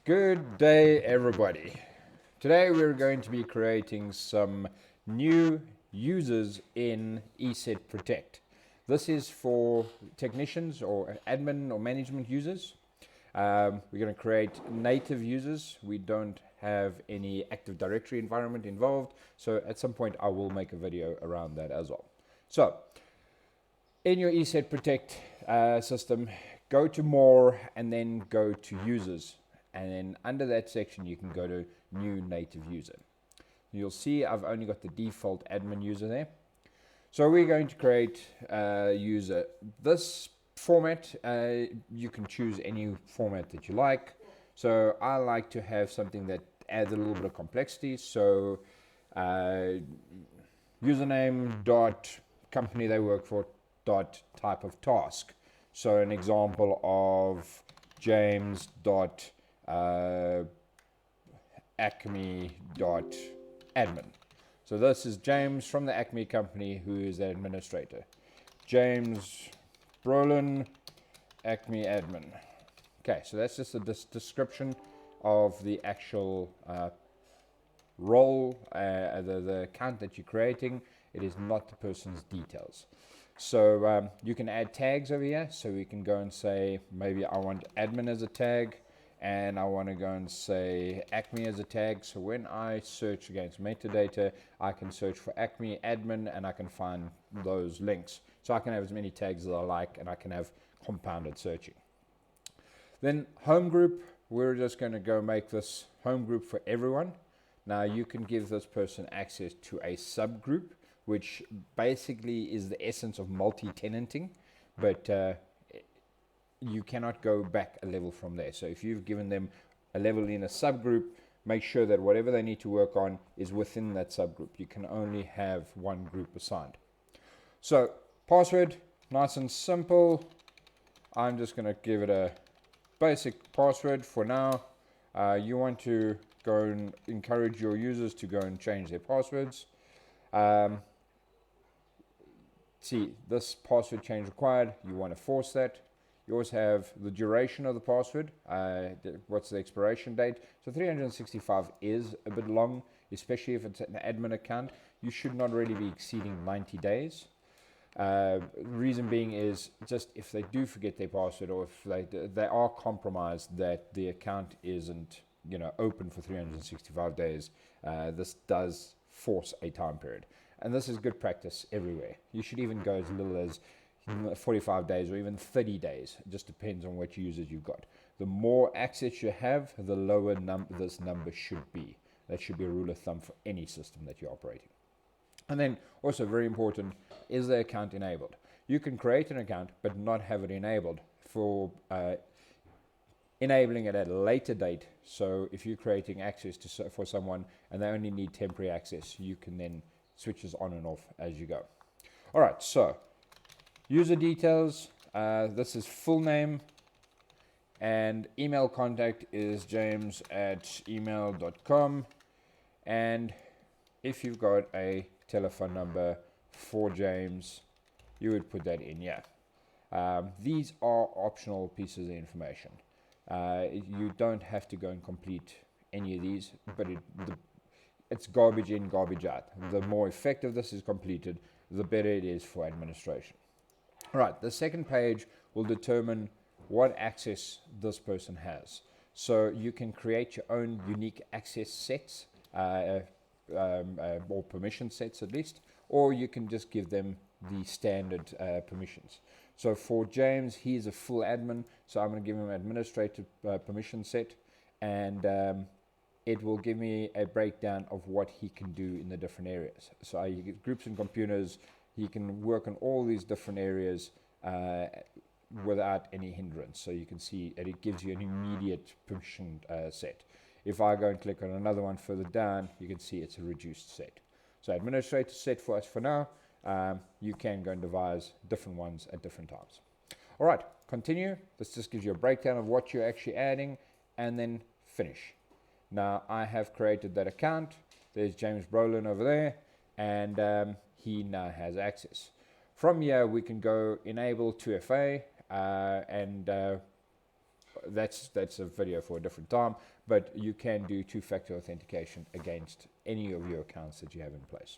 Good day, everybody. Today we're going to be creating some new users in ESET Protect. This is for technicians or admin or management users. We're going to create native users. We don't have any Active Directory environment involved, so at some point I will make a video around that as well. So, in your ESET Protect system, go to More and then go to Users. And then under that section, you can go to New Native User. You'll see I've only got the default admin user there. So we're going to create a user. This format, you can choose any format that you like. So I like to have something that adds a little bit of complexity. So username dot company they work for dot type of task. So an example of James dot acme.admin. So this is James from the Acme company, who is the administrator. James Brolin, Acme admin. Okay, so that's just a description of the actual role, the account that you're creating. It is not the person's details. So you can add tags over here. So we can go and say, maybe I want admin as a tag, and I want to go and say Acme as a tag. So when I search against metadata, I can search for Acme admin and I can find those links. So I can have as many tags as I like, and I can have compounded searching. Then home group, we're just going to go make this home group for everyone. Now you can give this person access to a subgroup, which basically is the essence of multi-tenanting, but you cannot go back a level from there. So if you've given them a level in a subgroup, make sure that whatever they need to work on is within that subgroup. You can only have one group assigned. So password, nice and simple. I'm just going to give it a basic password for now. You want to go and encourage your users to go and change their passwords. See, this password change required, you want to force that. You also have the duration of the password, what's the expiration date. So 365 is a bit long, especially if it's an admin account. You should not really be exceeding 90 days. Reason being is just if they do forget their password, or if they are compromised that the account isn't open for 365 days, this does force a time period. And this is good practice everywhere. You should even go as little as 45 days or even 30 days. It just depends on what users you've got. The more access you have, the lower this number should be. That should be a rule of thumb for any system that you're operating. And then also very important, is the account enabled? You can create an account but not have it enabled. For enabling it at a later date, so if you're creating access for someone and they only need temporary access, you can then switch this on and off as you go. All right, so user details, this is full name, and email contact is james@email.com, and if you've got a telephone number for James, you would put that in here. These are optional pieces of information. You don't have to go and complete any of these, but it's garbage in, garbage out. The more effective this is completed, the better it is for administration. All right, the second page will determine what access this person has. So you can create your own unique access sets, or permission sets at least, or you can just give them the standard permissions. So for James, he's a full admin, so I'm going to give him an administrative permission set, and it will give me a breakdown of what he can do in the different areas. So you get groups and computers, he can work on all these different areas without any hindrance. So you can see that it gives you an immediate permission set. If I go and click on another one further down, you can see it's a reduced set. So administrator set for us for now. You can go and devise different ones at different times. All right, continue. This just gives you a breakdown of what you're actually adding, and then finish. Now I have created that account. There's James Brolin over there, and he now has access. From here we can go enable 2FA, and that's a video for a different time, but you can do two-factor authentication against any of your accounts that you have in place.